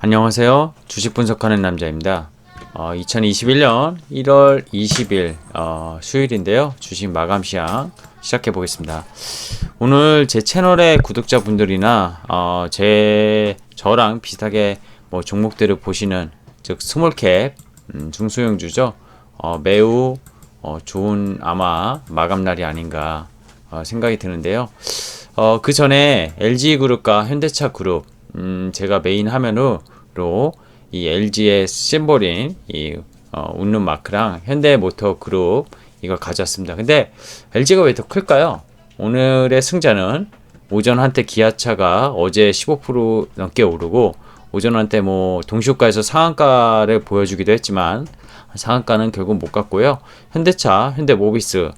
안녕하세요. 주식 분석하는 남자입니다. 2021년 1월 20일 수요일인데요. 주식 마감 시황 시작해 보겠습니다. 오늘 제 채널의 구독자분들이나 저랑 비슷하게 뭐 종목들을 보시는 즉 스몰캡 중소형주죠. 매우 좋은 아마 마감날이 아닌가 생각이 드는데요. 그 전에 LG그룹과 현대차그룹 제가 메인 화면으로 이 LG의 심볼인 이 웃는 마크랑 현대모터그룹 이걸 가져왔습니다. 근데 LG가 왜 더 클까요? 오늘의 승자는 오전 한때 기아차가 어제 15% 넘게 오르고 오전 한때 뭐 동시효과에서 상한가를 보여주기도 했지만 상한가는 결국 못 갔고요. 현대차, 현대모비스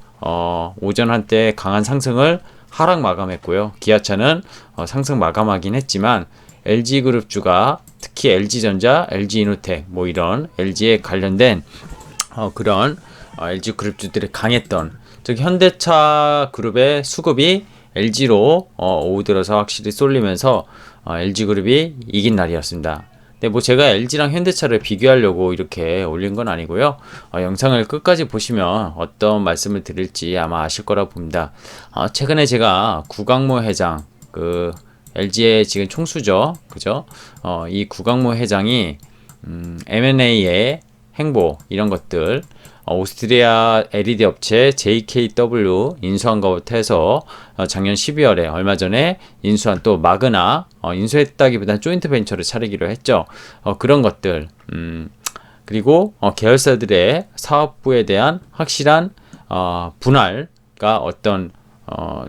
오전 한때 강한 상승을 하락 마감했고요. 기아차는 상승 마감하긴 했지만 LG그룹주가 특히 LG전자, LG이노텍 뭐 이런 LG에 관련된 그런 LG그룹주들이 강했던 즉 현대차 그룹의 수급이 LG로 오후 들어서 확실히 쏠리면서 LG그룹이 이긴 날이었습니다. 근데 뭐 제가 LG랑 현대차를 비교하려고 이렇게 올린 건 아니고요. 영상을 끝까지 보시면 어떤 말씀을 드릴지 아마 아실 거라 봅니다. 최근에 제가 구광모 회장 LG의 지금 총수죠, 그죠? 이 구광모 회장이 M&A의 행보 이런 것들 오스트리아 LED 업체 JKW 인수한 것부터 해서 작년 12월에 얼마 전에 인수한 또 마그나 인수했다기보다는 조인트 벤처를 차리기로 했죠. 그런 것들 그리고 계열사들의 사업부에 대한 확실한 분할과 어떤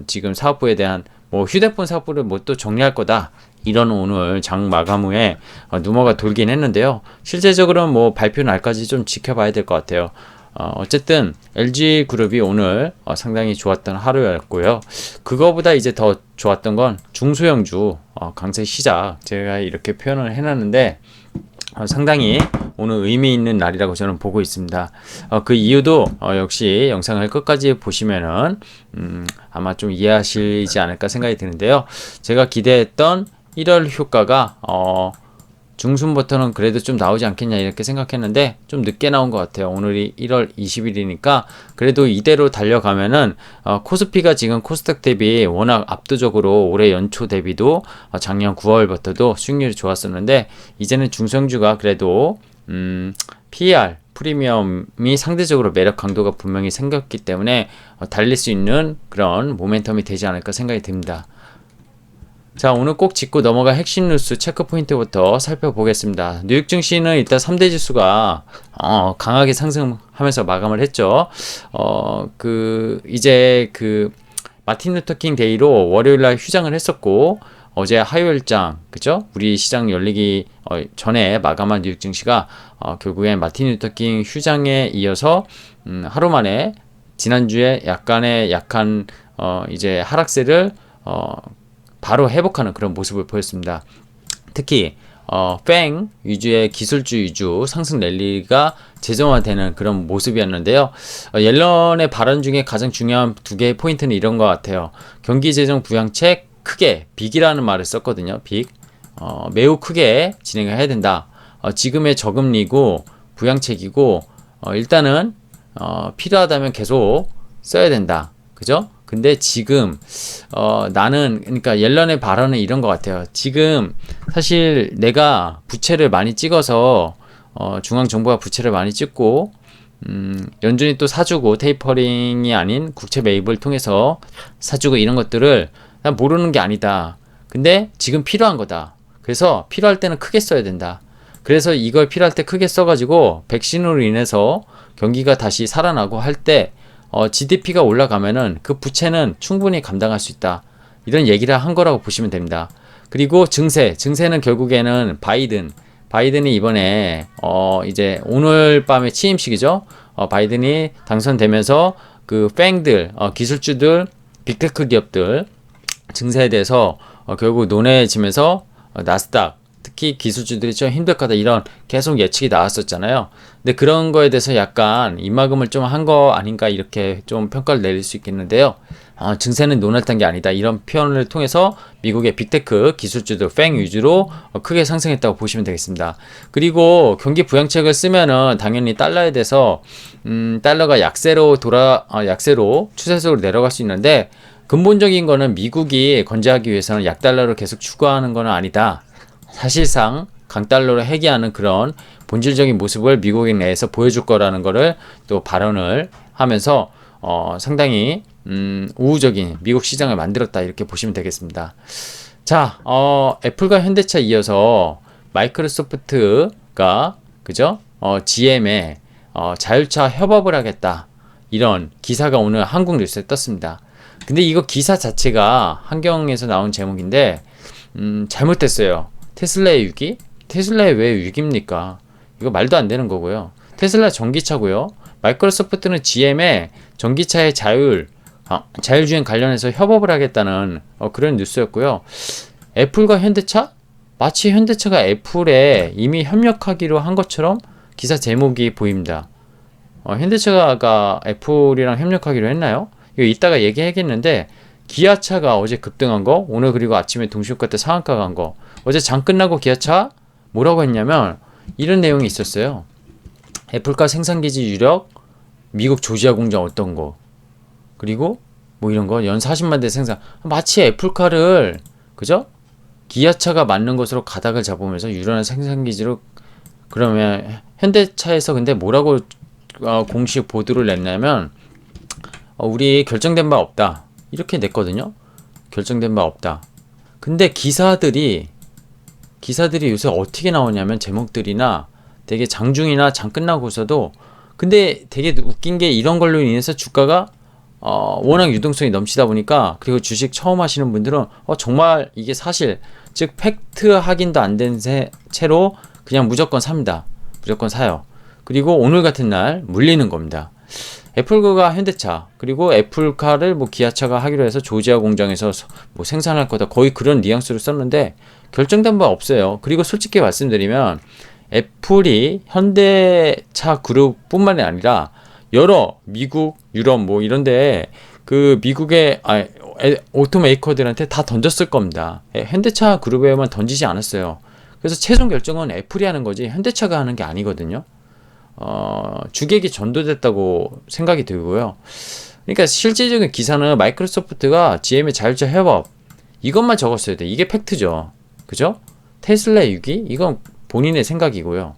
지금 사업부에 대한 뭐 휴대폰 사업부를 뭐 또 정리할 거다 이런 오늘 장 마감 후에 루머가 돌긴 했는데요. 실제적으로는 뭐 발표 날까지 좀 지켜봐야 될 것 같아요. 어쨌든 LG그룹이 오늘 상당히 좋았던 하루였고요. 그거보다 이제 더 좋았던 건 중소형주 강세 시작 제가 이렇게 표현을 해놨는데 상당히 오늘 의미 있는 날이라고 저는 보고 있습니다. 그 이유도 역시 영상을 끝까지 보시면은 아마 좀 이해하시지 않을까 생각이 드는데요. 제가 기대했던 1월 효과가 중순부터는 그래도 좀 나오지 않겠냐 이렇게 생각했는데 좀 늦게 나온 것 같아요. 오늘이 1월 20일이니까 그래도 이대로 달려가면은 코스피가 지금 코스닥 대비 워낙 압도적으로 올해 연초 대비도 작년 9월부터도 수익률이 좋았었는데 이제는 중성주가 그래도 PER 프리미엄이 상대적으로 매력 강도가 분명히 생겼기 때문에 달릴 수 있는 그런 모멘텀이 되지 않을까 생각이 듭니다. 자, 오늘 꼭 짚고 넘어갈 핵심 뉴스 체크 포인트부터 살펴보겠습니다. 뉴욕 증시는 일단 3대 지수가 강하게 상승하면서 마감을 했죠. 이제 마틴 루터킹 데이로 월요일 날 휴장을 했었고 어제 화요일장 그죠? 우리 시장 열리기 전에 마감한 뉴욕 증시가 결국엔 마틴 루터킹 휴장에 이어서 하루 만에 지난주에 약간의 약한 이제 하락세를 바로 회복하는 그런 모습을 보였습니다. 특히 팽 위주의 기술주 위주 상승 랠리가 재정화되는 그런 모습이었는데요. 옐런의 발언 중에 가장 중요한 두 개의 포인트는 이런 것 같아요. 경기재정 부양책 크게 빅이라는 말을 썼거든요. 빅 매우 크게 진행을 해야 된다. 지금의 저금리고 부양책이고 일단은 필요하다면 계속 써야 된다. 그죠? 근데 지금 나는 그러니까 옐런의 발언은 이런 것 같아요. 지금 사실 내가 부채를 많이 찍어서 중앙정부가 부채를 많이 찍고 연준이 또 사주고 테이퍼링이 아닌 국채 매입을 통해서 사주고 이런 것들을 난 모르는 게 아니다. 근데 지금 필요한 거다. 그래서 필요할 때는 크게 써야 된다. 그래서 이걸 필요할 때 크게 써가지고 백신으로 인해서 경기가 다시 살아나고 할 때 GDP가 올라가면은 그 부채는 충분히 감당할 수 있다. 이런 얘기를 한 거라고 보시면 됩니다. 그리고 증세는 결국에는 바이든이 이번에 이제 오늘 밤에 취임식이죠. 바이든이 당선되면서 그 팽들 기술주들 빅테크 기업들 증세에 대해서 결국 논의해지면서 나스닥 특히 기술주들이 좀 힘들 거다 이런 계속 예측이 나왔었잖아요. 근데 그런 거에 대해서 약간 입막음을 좀 한 거 아닌가 이렇게 좀 평가를 내릴 수 있겠는데요. 증세는 논했던 게 아니다. 이런 표현을 통해서 미국의 빅테크 기술주들 팽 위주로 크게 상승했다고 보시면 되겠습니다. 그리고 경기 부양책을 쓰면은 당연히 달러에 대해서 달러가 약세로 추세적으로 내려갈 수 있는데, 근본적인 거는 미국이 건재하기 위해서는 약달러를 계속 추구하는 거는 아니다. 사실상 강달러로 회귀하는 그런 본질적인 모습을 미국 내에서 보여줄 거라는 거를 또 발언을 하면서 상당히 우호적인 미국 시장을 만들었다, 이렇게 보시면 되겠습니다. 자, 애플과 현대차 이어서 마이크로소프트가 그죠? GM에 자율차 협업을 하겠다, 이런 기사가 오늘 한국 뉴스에 떴습니다. 근데 이거 기사 자체가 한경에서 나온 제목인데 잘못됐어요. 테슬라의 위기? 테슬라의 왜 위기입니까? 이거 말도 안 되는 거고요. 테슬라 전기차고요. 마이크로소프트는 GM에 전기차의 자율주행 관련해서 협업을 하겠다는 그런 뉴스였고요. 애플과 현대차? 마치 현대차가 애플에 이미 협력하기로 한 것처럼 기사 제목이 보입니다. 현대차가 애플이랑 협력하기로 했나요? 이거 이따가 얘기하겠는데, 기아차가 어제 급등한 거, 오늘 그리고 아침에 동시효과 때 상한가 간 거, 어제 장 끝나고 기아차 뭐라고 했냐면 이런 내용이 있었어요. 애플카 생산기지 유력, 미국 조지아 공장 어떤 거, 그리고 뭐 이런 거 연 40만 대 생산. 마치 애플카를 그죠? 기아차가 맞는 것으로 가닥을 잡으면서 유연한 생산기지로. 그러면 현대차에서 근데 뭐라고 공식 보도를 냈냐면 우리 결정된 바 없다, 이렇게 냈거든요. 결정된 바 없다. 근데 기사들이 요새 어떻게 나오냐면 제목들이나 되게 장중이나 장 끝나고서도, 근데 되게 웃긴 게 이런 걸로 인해서 주가가 워낙 유동성이 넘치다 보니까, 그리고 주식 처음 하시는 분들은 정말 이게 사실, 즉 팩트 확인도 안 된 채로 그냥 무조건 삽니다. 무조건 사요. 그리고 오늘 같은 날 물리는 겁니다. 애플과 현대차, 그리고 애플카를 뭐 기아차가 하기로 해서 조지아 공장에서 뭐 생산할 거다, 거의 그런 뉘앙스로 썼는데 결정된 바 없어요. 그리고 솔직히 말씀드리면 애플이 현대차 그룹뿐만이 아니라 여러 미국, 유럽 뭐 이런데 그 미국의 오토메이커들한테 다 던졌을 겁니다. 현대차 그룹에만 던지지 않았어요. 그래서 최종 결정은 애플이 하는 거지 현대차가 하는 게 아니거든요. 주객이 전도됐다고 생각이 들고요. 그러니까 실질적인 기사는 마이크로소프트가 GM의 자율차 협업, 이것만 적었어야 돼. 이게 팩트죠. 그죠? 테슬라의 위기? 이건 본인의 생각이고요.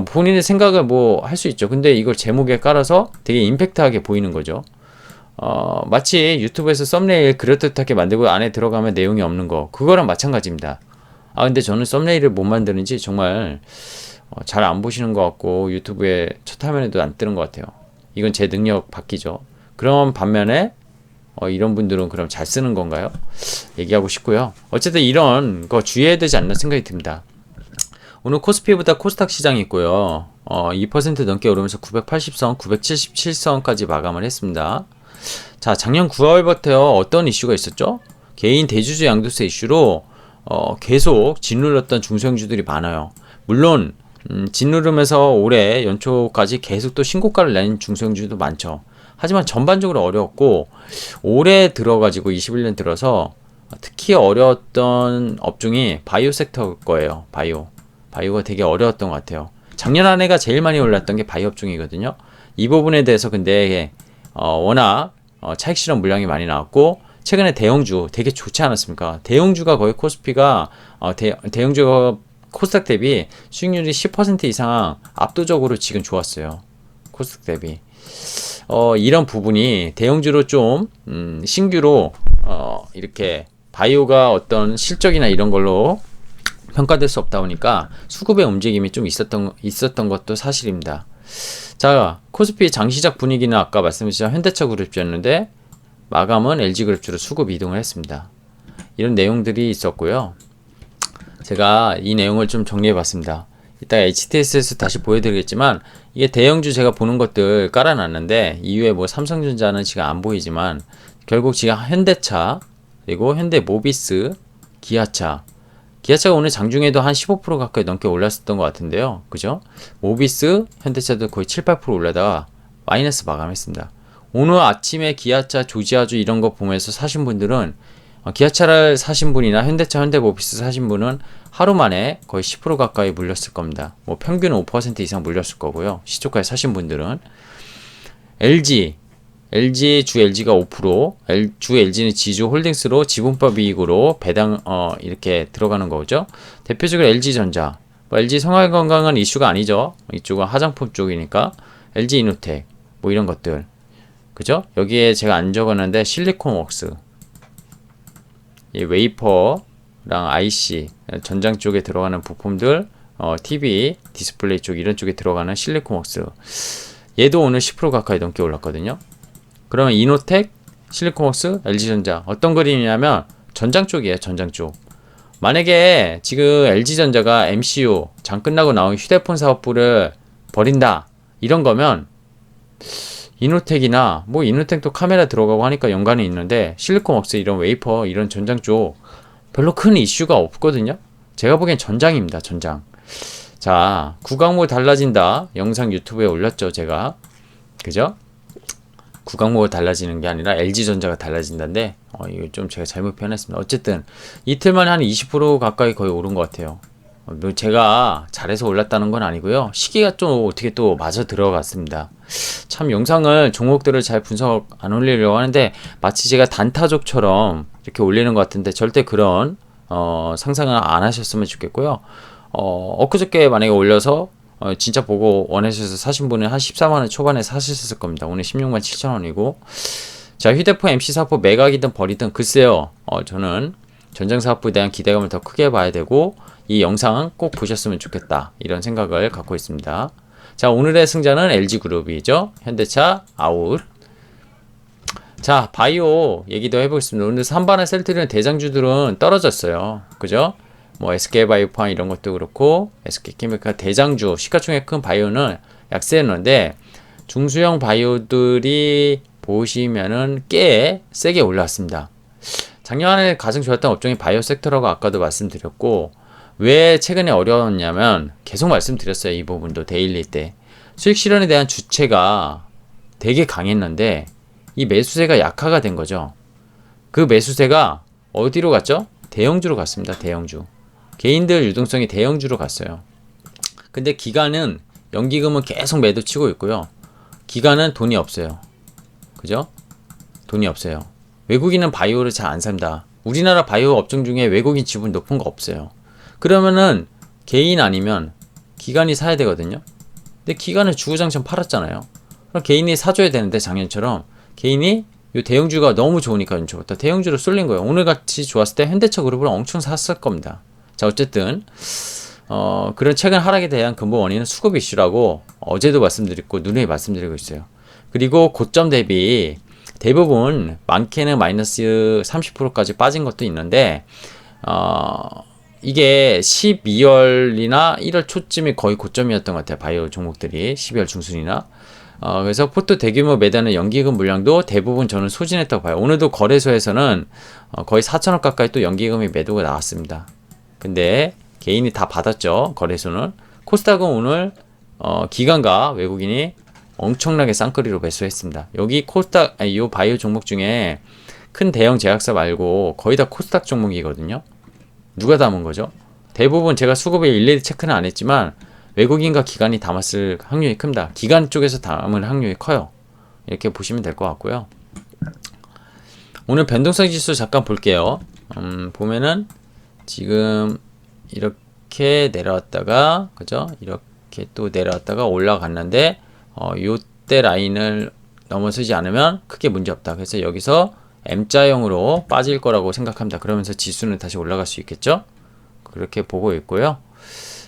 본인의 생각을 뭐 할 수 있죠. 근데 이걸 제목에 깔아서 되게 임팩트하게 보이는 거죠. 마치 유튜브에서 썸네일 그럴듯하게 만들고 안에 들어가면 내용이 없는 거, 그거랑 마찬가지입니다. 근데 저는 썸네일을 못 만드는지 정말 잘 안 보시는 것 같고 유튜브에 첫 화면에도 안 뜨는 것 같아요. 이건 제 능력 바뀌죠. 그런 반면에 이런 분들은 그럼 잘 쓰는 건가요? 얘기하고 싶고요. 어쨌든 이런 거 주의해야 되지 않나 생각이 듭니다. 오늘 코스피보다 코스닥 시장이 있고요. 2% 넘게 오르면서 980선, 977선까지 마감을 했습니다. 자, 작년 9월부터 어떤 이슈가 있었죠? 개인 대주주 양도세 이슈로 계속 짓눌렀던 중소형주들이 많아요. 물론 짓누르면서 올해 연초까지 계속 또 신고가를 낸 중소형주도 많죠. 하지만 전반적으로 어려웠고, 올해 들어가지고 21년 들어서 특히 어려웠던 업종이 바이오 섹터일 거예요. 바이오가 되게 어려웠던 것 같아요. 작년 한 해가 제일 많이 올랐던 게 바이오 업종이거든요. 이 부분에 대해서 근데 워낙 차익 실현 물량이 많이 나왔고, 최근에 대형주 되게 좋지 않았습니까? 대형주가 거의 코스피가 대형주가 코스닥 대비 수익률이 10% 이상 압도적으로 지금 좋았어요. 코스닥 대비. 이런 부분이 대형주로 좀 신규로 이렇게 바이오가 어떤 실적이나 이런 걸로 평가될 수 없다 보니까 수급의 움직임이 좀 있었던 것도 사실입니다. 자, 코스피 장시작 분위기는 아까 말씀드린 현대차 그룹주였는데 마감은 LG그룹주로 수급 이동을 했습니다. 이런 내용들이 있었고요. 제가 이 내용을 좀 정리해봤습니다. 이따 HTS에서 다시 보여드리겠지만, 이게 대형주 제가 보는 것들 깔아놨는데 이후에 뭐 삼성전자는 지금 안 보이지만 결국 지금 현대차, 그리고 현대모비스, 기아차가 오늘 장중에도 한 15% 가까이 넘게 올랐었던 것 같은데요. 그죠? 모비스, 현대차도 거의 7, 8% 올라다가 마이너스 마감했습니다. 오늘 아침에 기아차, 조지아주 이런 거 보면서 사신 분들은 기아차를 사신 분이나 현대차, 현대모비스 사신 분은 하루 만에 거의 10% 가까이 물렸을 겁니다. 뭐 평균 5% 이상 물렸을 거고요. 시초가에 사신 분들은 LG 주 LG가 5%, 주 LG는 지주 홀딩스로 지분법 이익으로 배당 이렇게 들어가는 거죠. 대표적으로 LG전자, 뭐 LG 생활건강은 이슈가 아니죠. 이쪽은 화장품 쪽이니까 LG 이노텍 뭐 이런 것들, 그죠? 여기에 제가 안 적었는데 실리콘웍스, 이 웨이퍼랑 IC 전장 쪽에 들어가는 부품들, TV 디스플레이 쪽 이런 쪽에 들어가는 실리콘웍스, 얘도 오늘 10% 가까이 넘게 올랐거든요. 그러면 이노텍, 실리콘웍스, LG전자 어떤 그림이냐면 전장 쪽이에요. 전장 쪽. 만약에 지금 LG전자가 MCU 장 끝나고 나온 휴대폰 사업부를 버린다 이런 거면 이노텍이나 뭐 이노텍도 카메라 들어가고 하니까 연관이 있는데 실리콘웍스 이런 웨이퍼 이런 전장 쪽 별로 큰 이슈가 없거든요. 제가 보기엔 전장입니다. 전장. 자, 구강목 달라진다 영상 유튜브에 올렸죠. 제가, 그죠? 구강목이 달라지는 게 아니라 LG전자가 달라진다는데 이거 좀 제가 잘못 표현했습니다. 어쨌든 이틀 만에 한 20% 가까이 거의 오른 것 같아요. 제가 잘해서 올랐다는 건 아니고요. 시기가 좀 어떻게 또 맞아 들어갔습니다. 참 영상을 종목들을 잘 분석 안 올리려고 하는데 마치 제가 단타족처럼 이렇게 올리는 것 같은데 절대 그런 상상을 안 하셨으면 좋겠고요. 엊그저께 만약에 올려서 진짜 보고 원하셔서 사신 분은 한 14만원 초반에 사셨을 겁니다. 오늘 16만 7천원이고. 자, 휴대폰 MC 사업부 매각이든 버리든 글쎄요. 저는 전장 사업부에 대한 기대감을 더 크게 봐야 되고 이 영상 꼭 보셨으면 좋겠다 이런 생각을 갖고 있습니다. 자, 오늘의 승자는 LG그룹이죠. 현대차 아웃. 자, 바이오 얘기도 해보겠습니다. 오늘 3반의 셀트리온 대장주들은 떨어졌어요. 그죠? 뭐 SK바이오팜 이런 것도 그렇고 SK케미칼 대장주 시가총액 큰 바이오는 약세였는데 중소형 바이오들이 보시면은 꽤 세게 올라왔습니다. 작년에 가장 좋았던 업종이 바이오 섹터라고 아까도 말씀드렸고 왜 최근에 어려웠냐면 계속 말씀드렸어요. 이 부분도 데일리 때 수익 실현에 대한 주체가 되게 강했는데 이 매수세가 약화가 된 거죠. 그 매수세가 어디로 갔죠? 대형주로 갔습니다. 대형주. 개인들 유동성이 대형주로 갔어요. 근데 기관은 연기금은 계속 매도 치고 있고요. 기관은 돈이 없어요. 그죠? 돈이 없어요. 외국인은 바이오를 잘 안 삽니다. 우리나라 바이오 업종 중에 외국인 지분 높은 거 없어요. 그러면은 개인 아니면 기관이 사야 되거든요. 근데 기관은 주구장창 팔았잖아요. 그럼 개인이 사줘야 되는데 작년처럼 개인이 이 대형주가 너무 좋으니까 연초부터 대형주로 쏠린 거예요. 오늘같이 좋았을 때 현대차 그룹을 엄청 샀을 겁니다. 자, 어쨌든 그런 최근 하락에 대한 근본 원인은 수급 이슈라고 어제도 말씀드렸고 누누이 말씀드리고 있어요. 그리고 고점 대비 대부분 많게는 마이너스 30%까지 빠진 것도 있는데 이게 12월이나 1월 초쯤이 거의 고점이었던 것 같아요. 바이오 종목들이 12월 중순이나 그래서 포트 대규모 매단의 연기금 물량도 대부분 저는 소진했다고 봐요. 오늘도 거래소에서는 거의 4천억 가까이 또 연기금이 매도가 나왔습니다. 근데 개인이 다 받았죠. 거래소는. 코스닥은 오늘 기관과 외국인이 엄청나게 쌍끌이로 매수했습니다. 여기 코스닥 이 바이오 종목 중에 큰 대형 제약사 말고 거의 다 코스닥 종목이거든요. 누가 담은 거죠? 대부분 제가 수급에 일일이 체크는 안 했지만 외국인과 기관이 담았을 확률이 큽니다. 기관 쪽에서 담을 확률이 커요. 이렇게 보시면 될 것 같고요. 오늘 변동성 지수 잠깐 볼게요. 보면은 지금 이렇게 내려왔다가 그죠? 이렇게 또 내려왔다가 올라갔는데 요때 라인을 넘어서지 않으면 크게 문제 없다. 그래서 여기서 M자형으로 빠질 거라고 생각합니다. 그러면서 지수는 다시 올라갈 수 있겠죠? 그렇게 보고 있고요.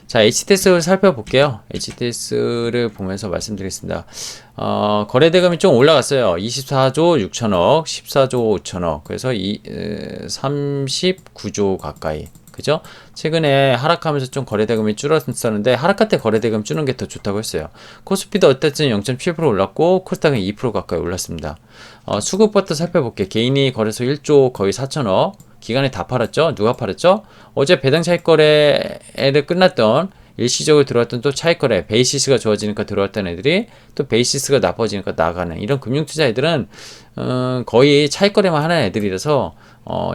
자, HTS를 살펴볼게요. HTS를 보면서 말씀드리겠습니다. 거래대금이 좀 올라갔어요. 24조 6천억, 14조 5천억. 그래서 39조 가까이. 그죠? 최근에 하락하면서 좀 거래대금이 줄었었는데 하락할 때 거래대금 주는 게 더 좋다고 했어요. 코스피도 어쨌든 0.7% 올랐고 코스닥은 2% 가까이 올랐습니다. 수급부터 살펴볼게요. 개인이 거래소 1조 거의 4천억. 기간에 다 팔았죠? 누가 팔았죠? 어제 배당 차익 거래를 끝났던 일시적으로 들어왔던 또 차익거래, 베이시스가 좋아지니까 들어왔던 애들이 또 베이시스가 나빠지니까 나가는 이런 금융투자 애들은 거의 차익거래만 하는 애들이라서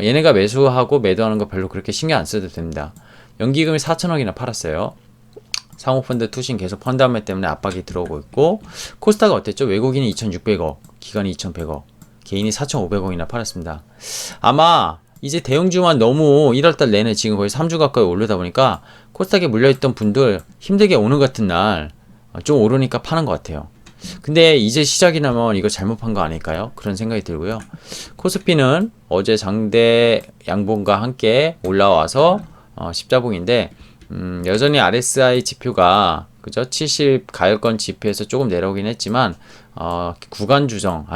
얘네가 매수하고 매도하는 거 별로 그렇게 신경 안 써도 됩니다. 연기금이 4천억이나 팔았어요. 사모펀드 투신 계속 펀드함매 때문에 압박이 들어오고 있고, 코스닥은 어땠죠? 외국인이 2,600억, 기관이 2,100억, 개인이 4,500억이나 팔았습니다. 아마 이제 대형주만 너무 1월달 내내 지금 거의 3주 가까이 오르다 보니까 코스닥에 물려있던 분들 힘들게 오는 같은 날 좀 오르니까 파는 것 같아요. 근데 이제 시작이 나면 이거 잘못 판 거 아닐까요? 그런 생각이 들고요. 코스피는 어제 장대 양봉과 함께 올라와서 십자봉인데 여전히 RSI 지표가 그죠? 70 가열권 지표에서 조금 내려오긴 했지만 기간 조정.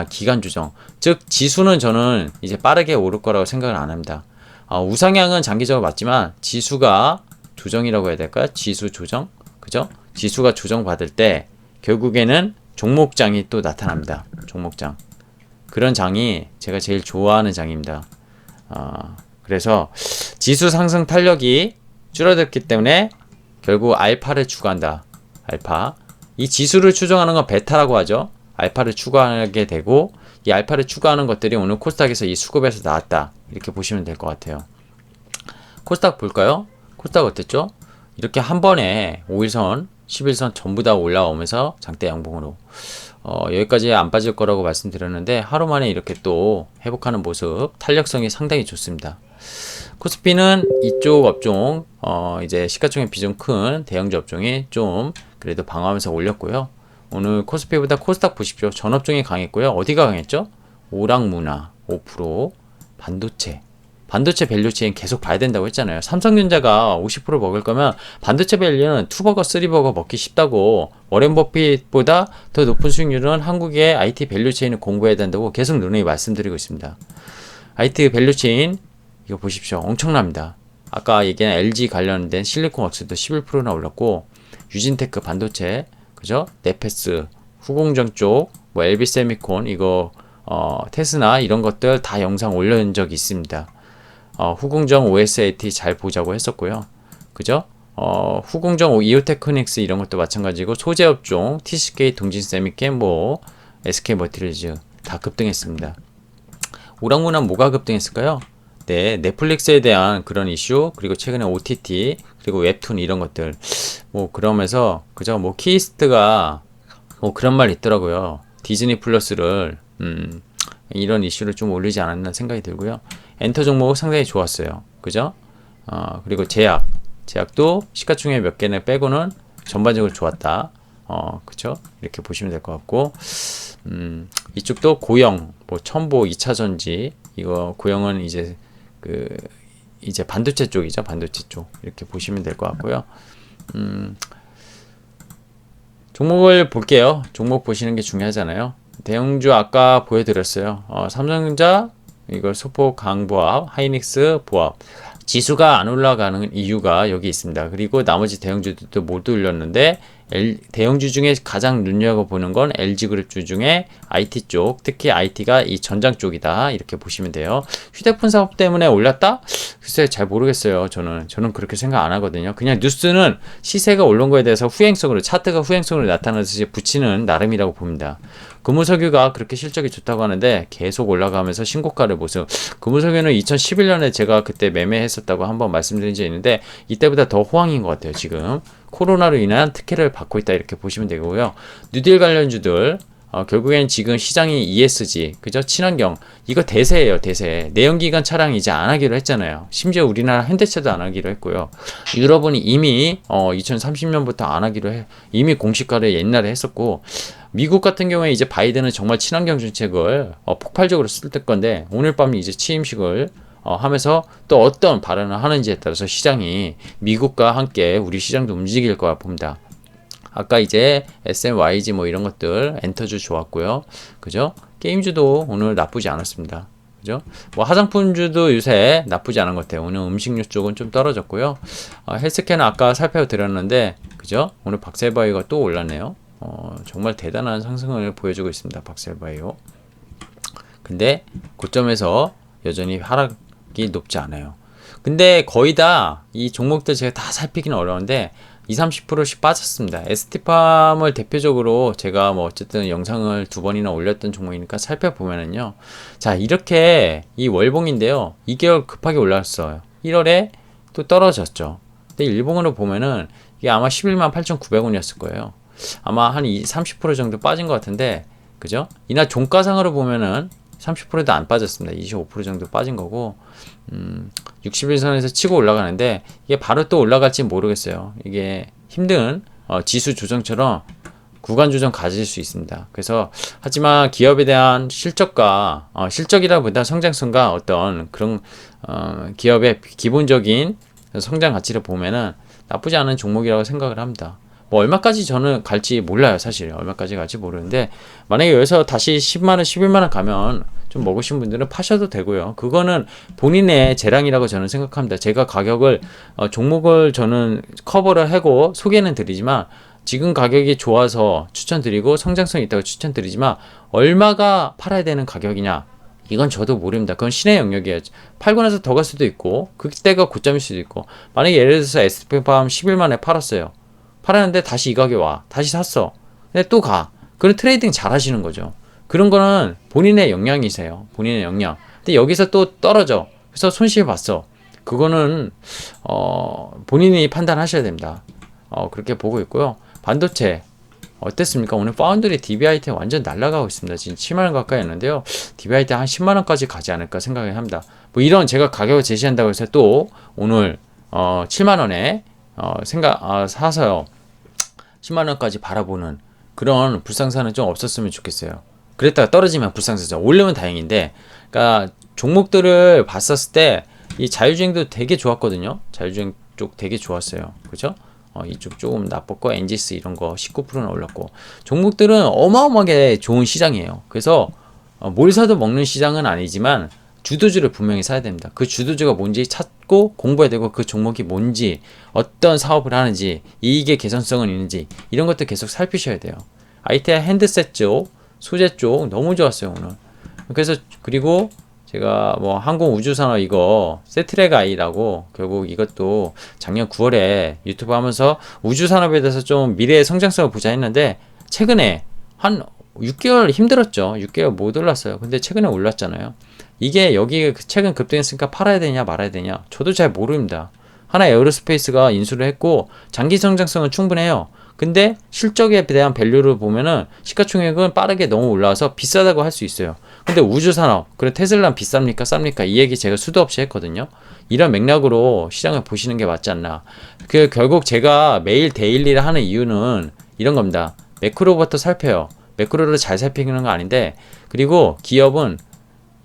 즉 지수는 저는 이제 빠르게 오를 거라고 생각을 안 합니다. 우상향은 장기적으로 맞지만 지수가 조정이라고 해야 될까요? 지수 조정? 그죠? 지수가 조정받을 때 결국에는 종목장이 또 나타납니다. 종목장. 그런 장이 제가 제일 좋아하는 장입니다. 그래서 지수 상승 탄력이 줄어들기 때문에 결국 알파를 추구한다. 알파. 이 지수를 추정하는 건 베타라고 하죠. 알파를 추구하게 되고 이 알파를 추구하는 것들이 오늘 코스닥에서 이 수급에서 나왔다. 이렇게 보시면 될 것 같아요. 코스닥 볼까요? 코스닥 어땠죠? 이렇게 한 번에 5일선, 11선 전부 다 올라오면서 장대 양봉으로 여기까지 안 빠질 거라고 말씀드렸는데 하루 만에 이렇게 또 회복하는 모습, 탄력성이 상당히 좋습니다. 코스피는 이쪽 업종 이제 시가총액 비중 큰 대형주 업종이 좀 그래도 방어하면서 올렸고요. 오늘 코스피보다 코스닥 보십시오. 전 업종이 강했고요. 어디가 강했죠? 오락문화 5%, 반도체 밸류체인 계속 봐야 된다고 했잖아요. 삼성전자가 50% 먹을 거면 반도체 밸류는 2버거, 3버거 먹기 쉽다고, 워렌 버핏보다 더 높은 수익률은 한국의 IT 밸류체인을 공부해야 된다고 계속 누누이 말씀드리고 있습니다. IT 밸류체인 이거 보십시오. 엄청납니다. 아까 얘기한 LG 관련된 실리콘웍스도 11%나 올랐고, 유진테크 반도체, 그죠? 네페스, 후공정 쪽, 뭐 LB세미콘 이거 테스나 이런 것들 다 영상 올려준 적이 있습니다. 후공정 OSAT 잘 보자고 했었고요. 그죠? 후공정 이오테크닉스 이런 것도 마찬가지고, 소재업종 TCK, 동진세미캠, 뭐 SK머티리얼즈 다 급등했습니다. 오락문화 뭐가 급등했을까요? 네, 넷플릭스에 대한 그런 이슈, 그리고 최근에 OTT, 그리고 웹툰 이런 것들 뭐 그러면서 그죠? 뭐 키스트가 뭐 그런 말 있더라고요. 디즈니 플러스를 이런 이슈를 좀 올리지 않았나 생각이 들고요. 엔터 종목 상당히 좋았어요. 그죠? 그리고 제약도 시가총액 몇 개는 빼고는 전반적으로 좋았다. 그죠? 이렇게 보시면 될 것 같고, 이쪽도 고영, 뭐 첨보 2차전지, 이거 고영은 이제 이제 반도체 쪽이죠. 반도체 쪽. 이렇게 보시면 될 것 같고요. 종목을 볼게요. 종목 보시는 게 중요하잖아요. 대형주 아까 보여드렸어요. 삼성전자, 이걸 소폭 강보합, 하이닉스 보합. 지수가 안 올라가는 이유가 여기 있습니다. 그리고 나머지 대형주들도 모두 올렸는데 대형주 중에 가장 눈여겨보는 건 LG그룹주 중에 IT 쪽, 특히 IT가 이 전장 쪽이다. 이렇게 보시면 돼요. 휴대폰 사업 때문에 올랐다? 글쎄 잘 모르겠어요. 저는 그렇게 생각 안 하거든요. 그냥 뉴스는 시세가 오른 거에 대해서 후행성으로, 차트가 후행성으로 나타나듯이 붙이는 나름이라고 봅니다. 금호석유가 그렇게 실적이 좋다고 하는데 계속 올라가면서 신고가를 모습. 금호석유는 2011년에 제가 그때 매매했었다고 한번 말씀드린 적이 있는데 이때보다 더 호황인 것 같아요. 지금 코로나로 인한 특혜를 받고 있다 이렇게 보시면 되고요. 뉴딜 관련주들 결국엔 지금 시장이 ESG, 그죠? 친환경, 이거 대세예요, 대세. 내연기관 차량 이제 안 하기로 했잖아요. 심지어 우리나라 현대차도 안 하기로 했고요. 유럽은 이미 2030년부터 안 하기로 이미 공시화를 옛날에 했었고, 미국 같은 경우에 이제 바이든은 정말 친환경 정책을 폭발적으로 쓸 건데, 오늘 밤 이제 취임식을 하면서 또 어떤 발언을 하는지에 따라서 시장이 미국과 함께 우리 시장도 움직일 거라 봅니다. 아까 이제 SMYG 뭐 이런 것들 엔터주 좋았고요. 그죠? 게임주도 오늘 나쁘지 않았습니다. 그죠? 뭐 화장품주도 요새 나쁘지 않은 것 같아요. 오늘 음식료 쪽은 좀 떨어졌고요. 헬스케어는 아까 살펴드렸는데, 그죠? 오늘 박셀바이오가 또 올랐네요. 정말 대단한 상승을 보여주고 있습니다. 박셀바이오. 근데 고점에서 여전히 하락이 높지 않아요. 근데 거의 다 이 종목들 제가 다 살피기는 어려운데 20-30%씩 빠졌습니다. ST팜을 대표적으로 제가 뭐 어쨌든 영상을 2번이나 올렸던 종목이니까 살펴보면은요. 자, 이렇게 이 월봉인데요. 2개월 급하게 올랐어요. 1월에 또 떨어졌죠. 근데 일봉으로 보면은 이게 아마 118,900원이었을 거예요. 아마 한 30% 정도 빠진 것 같은데, 그죠? 이날 종가상으로 보면은 30%도 안 빠졌습니다. 25% 정도 빠진 거고, 60일선에서 치고 올라가는데, 이게 바로 또 올라갈지 모르겠어요. 이게 힘든 지수 조정처럼 구간 조정 가질 수 있습니다. 그래서, 하지만 기업에 대한 실적과, 실적이라보다 성장성과 어떤 그런, 기업의 기본적인 성장 가치를 보면은 나쁘지 않은 종목이라고 생각을 합니다. 뭐 얼마까지 저는 갈지 몰라요. 사실 얼마까지 갈지 모르는데, 만약에 여기서 다시 10만원 11만원 가면 좀 먹으신 분들은 파셔도 되고요. 그거는 본인의 재량이라고 저는 생각합니다. 제가 가격을 종목을 저는 커버를 하고 소개는 드리지만, 지금 가격이 좋아서 추천드리고 성장성이 있다고 추천드리지만, 얼마가 팔아야 되는 가격이냐, 이건 저도 모릅니다. 그건 신의 영역이에요. 팔고 나서 더 갈 수도 있고, 그때가 고점일 수도 있고, 만약에 예를 들어서 S&P밤 10일 만에 팔았어요. 팔았는데 다시 이 가격에 와. 다시 샀어. 근데 또 가. 그런 트레이딩 잘 하시는 거죠. 그런 거는 본인의 역량이세요. 본인의 역량. 근데 여기서 또 떨어져. 그래서 손실 봤어. 그거는, 본인이 판단하셔야 됩니다. 그렇게 보고 있고요. 반도체. 어땠습니까? 오늘 파운드리 DBIT 완전 날아가고 있습니다. 지금 7만원 가까이 했는데요. DBIT 한 10만원까지 가지 않을까 생각을 합니다. 뭐 이런 제가 가격을 제시한다고 해서 또 오늘, 7만원에 사서요. 10만원까지 바라보는 그런 불상사는 좀 없었으면 좋겠어요. 그랬다가 떨어지면 불상사죠. 오르면 다행인데, 그러니까 종목들을 봤었을 때 이 자율주행도 되게 좋았거든요. 자율주행 쪽 되게 좋았어요. 그죠? 이쪽 조금 나빴고, 엔지스 이런 거 19%나 올랐고, 종목들은 어마어마하게 좋은 시장이에요. 그래서 뭘 사도 먹는 시장은 아니지만 주도주를 분명히 사야 됩니다. 그 주도주가 뭔지 찾고 공부해야 되고, 그 종목이 뭔지, 어떤 사업을 하는지, 이익의 개선성은 있는지, 이런 것도 계속 살피셔야 돼요. IT 핸드셋 쪽, 소재 쪽 너무 좋았어요, 오늘. 그래서, 그리고 제가 뭐 항공우주산업 이거 세트랙 아이라고, 결국 이것도 작년 9월에 유튜브 하면서 우주산업에 대해서 좀 미래의 성장성을 보자 했는데, 최근에 한 6개월 힘들었죠. 6개월 못 올랐어요. 근데 최근에 올랐잖아요. 이게 여기 최근 급등했으니까 팔아야 되냐 말아야 되냐, 저도 잘 모릅니다. 하나 에어로스페이스가 인수를 했고 장기 성장성은 충분해요. 근데 실적에 대한 밸류를 보면은 시가총액은 빠르게 너무 올라와서 비싸다고 할 수 있어요. 근데 우주산업, 그래 테슬라는 비쌉니까 쌉니까, 이 얘기 제가 수도 없이 했거든요. 이런 맥락으로 시장을 보시는 게 맞지 않나. 결국 제가 매일 데일리를 하는 이유는 이런 겁니다. 매크로부터 살펴요. 매크로를 잘 살피는 거 아닌데, 그리고 기업은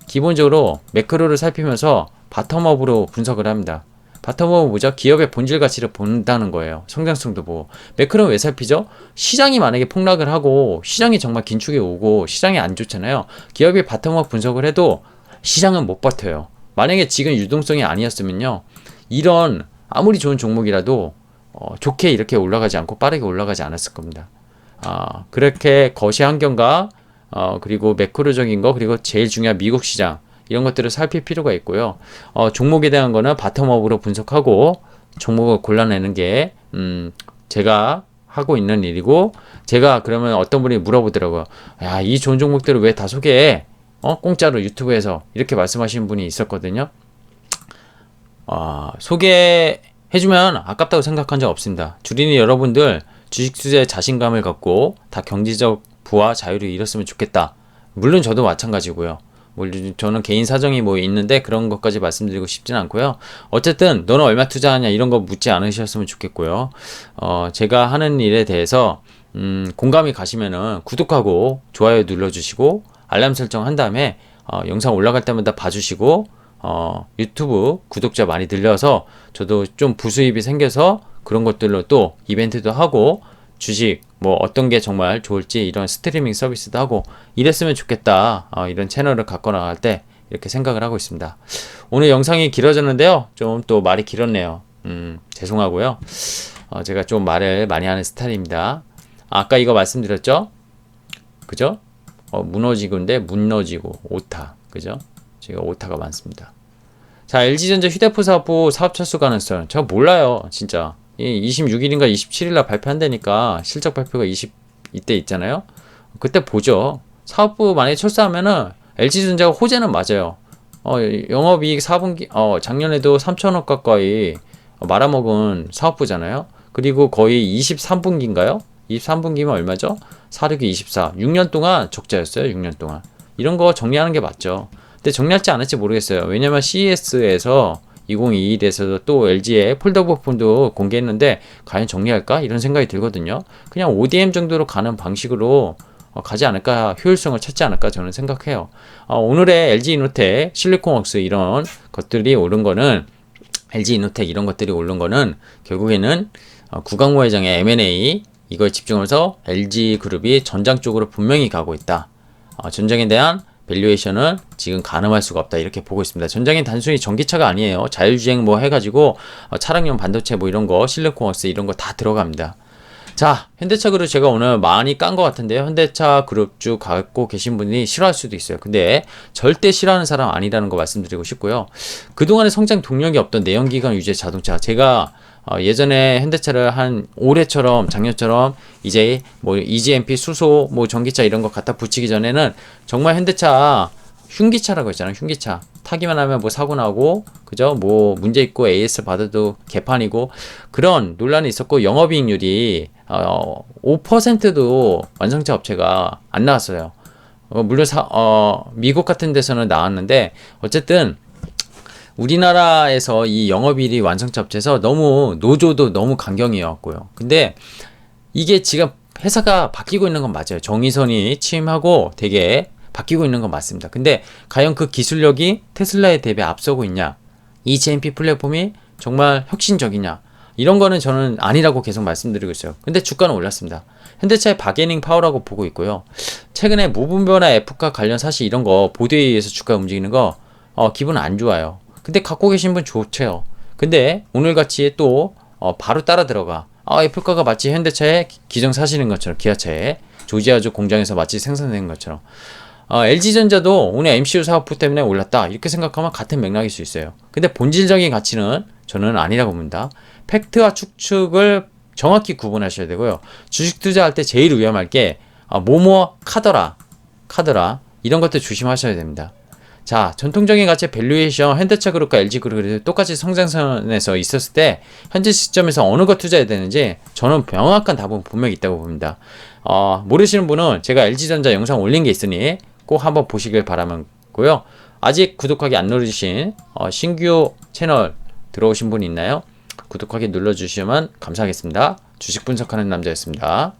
기본적으로 매크로를 살피면서 바텀업으로 분석을 합니다. 바텀업은 뭐죠? 기업의 본질 가치를 본다는 거예요. 성장성도 보고. 매크로는 왜 살피죠? 시장이 만약에 폭락을 하고 시장이 정말 긴축이 오고 시장이 안 좋잖아요. 기업이 바텀업 분석을 해도 시장은 못 버텨요. 만약에 지금 유동성이 아니었으면요, 이런 아무리 좋은 종목이라도 좋게 이렇게 올라가지 않고 빠르게 올라가지 않았을 겁니다. 그렇게 거시 환경과 그리고 매크로적인 거, 그리고 제일 중요한 미국 시장, 이런 것들을 살필 필요가 있고요. 종목에 대한 거는 바텀업으로 분석하고 종목을 골라내는 게 제가 하고 있는 일이고, 제가 그러면 어떤 분이 물어보더라고요. 야, 이 좋은 종목들을 왜 다 소개해? 공짜로 유튜브에서, 이렇게 말씀하시는 분이 있었거든요. 소개해주면 아깝다고 생각한 적 없습니다. 주린이 여러분들 주식 투자에 자신감을 갖고 다 경제적 부와 자유를 이뤘으면 좋겠다. 물론 저도 마찬가지고요. 저는 개인 사정이 뭐 있는데 그런 것까지 말씀드리고 싶진 않고요. 어쨌든 너는 얼마 투자하냐 이런 거 묻지 않으셨으면 좋겠고요. 제가 하는 일에 대해서 공감이 가시면은 구독하고 좋아요 눌러주시고 알람 설정 한 다음에 영상 올라갈 때마다 봐주시고, 유튜브 구독자 많이 늘려서 저도 좀 부수입이 생겨서 그런 것들로 또 이벤트도 하고 주식 뭐 어떤 게 정말 좋을지 이런 스트리밍 서비스도 하고 이랬으면 좋겠다. 이런 채널을 갖고 나갈 때 이렇게 생각을 하고 있습니다. 오늘 영상이 길어졌는데요, 좀 또 말이 길었네요. 죄송하고요. 제가 좀 말을 많이 하는 스타일입니다. 아까 이거 말씀드렸죠? 그죠? 무너지고인데 무너지고 오타, 그죠? 제가 오타가 많습니다. 자, LG전자 휴대폰 사업부 사업 철수 가능성 저 몰라요. 진짜 26일인가 27일 날 발표한다니까 실적 발표가 이때 있잖아요. 그때 보죠. 사업부 만약에 철수하면은 LG전자가 호재는 맞아요. 영업이익 4분기, 작년에도 3천억 가까이 말아먹은 사업부잖아요. 그리고 거의 23분기인가요? 23분기면 얼마죠? 4, 6이 24. 6년 동안 적자였어요. 6년 동안. 이런 거 정리하는 게 맞죠. 근데 정리할지 안 할지 모르겠어요. 왜냐면 CES에서 2021에서 또 LG의 폴더블 폰도 공개했는데 과연 정리할까? 이런 생각이 들거든요. 그냥 ODM 정도로 가는 방식으로 가지 않을까, 효율성을 찾지 않을까 저는 생각해요. 오늘의 LG이노텍, 실리콘웍스 이런 것들이 오른 거는 LG이노텍 이런 것들이 오른 거는 결국에는 구강모 회장의 M&A 이거에 집중해서 LG그룹이 전장 쪽으로 분명히 가고 있다. 전장에 대한 밸류에이션은 지금 가늠할 수가 없다 이렇게 보고 있습니다. 전장이 단순히 전기차가 아니에요. 자율주행 뭐 해가지고 차량용 반도체 뭐 이런 거 실리콘웍스 이런 거 다 들어갑니다. 자, 현대차 그룹 제가 오늘 많이 깐 것 같은데요. 현대차 그룹 쭉 갖고 계신 분이 싫어할 수도 있어요. 근데 절대 싫어하는 사람 아니라는 거 말씀드리고 싶고요. 그동안에 성장 동력이 없던 내연기관 유제 자동차 제가 예전에 현대차를 한 올해처럼 작년처럼 이제 뭐 EGMP 수소 뭐 전기차 이런 거 갖다 붙이기 전에는 정말 현대차 흉기차라고 했잖아요. 흉기차 타기만 하면 뭐 사고 나고 그죠? 뭐 문제 있고 AS 받아도 개판이고 그런 논란이 있었고 영업이익률이 5%도 완성차 업체가 안 나왔어요. 물론 미국 같은 데서는 나왔는데 어쨌든 우리나라에서 이 영업이익이 완성차 업체에서 너무 노조도 너무 강경이었고요. 근데 이게 지금 회사가 바뀌고 있는 건 맞아요. 정의선이 취임하고 되게 바뀌고 있는 건 맞습니다. 근데 과연 그 기술력이 테슬라에 대비 앞서고 있냐? 이 GMP 플랫폼이 정말 혁신적이냐? 이런 거는 저는 아니라고 계속 말씀드리고 있어요. 근데 주가는 올랐습니다. 현대차의 바게닝 파워라고 보고 있고요. 최근에 무분별화 F가 관련 사실 이런 거 보도에 의해서 주가 움직이는 거 기분 안 좋아요. 근데 갖고 계신 분 좋죠. 근데 오늘같이 또 바로 따라 들어가. F가가 마치 현대차에 기정사실인 것처럼 기아차에 조지아주 공장에서 마치 생산된 것처럼 LG전자도 오늘 MCU 사업부 때문에 올랐다 이렇게 생각하면 같은 맥락일 수 있어요. 근데 본질적인 가치는 저는 아니라고 봅니다. 팩트와 추측을 정확히 구분하셔야 되고요. 주식 투자할 때 제일 위험할 게 뭐뭐 카더라 이런 것들 조심하셔야 됩니다. 자, 전통적인 가치 밸류에이션 현대차 그룹과 LG 그룹이 똑같이 성장선에서 있었을 때 현재 시점에서 어느 것 투자해야 되는지 저는 명확한 답은 분명히 있다고 봅니다. 모르시는 분은 제가 LG전자 영상 올린 게 있으니 꼭 한번 보시길 바라고요. 아직 구독하기 안 누르신 신규 채널 들어오신 분 있나요? 구독하기 눌러주시면 감사하겠습니다. 주식 분석하는 남자였습니다.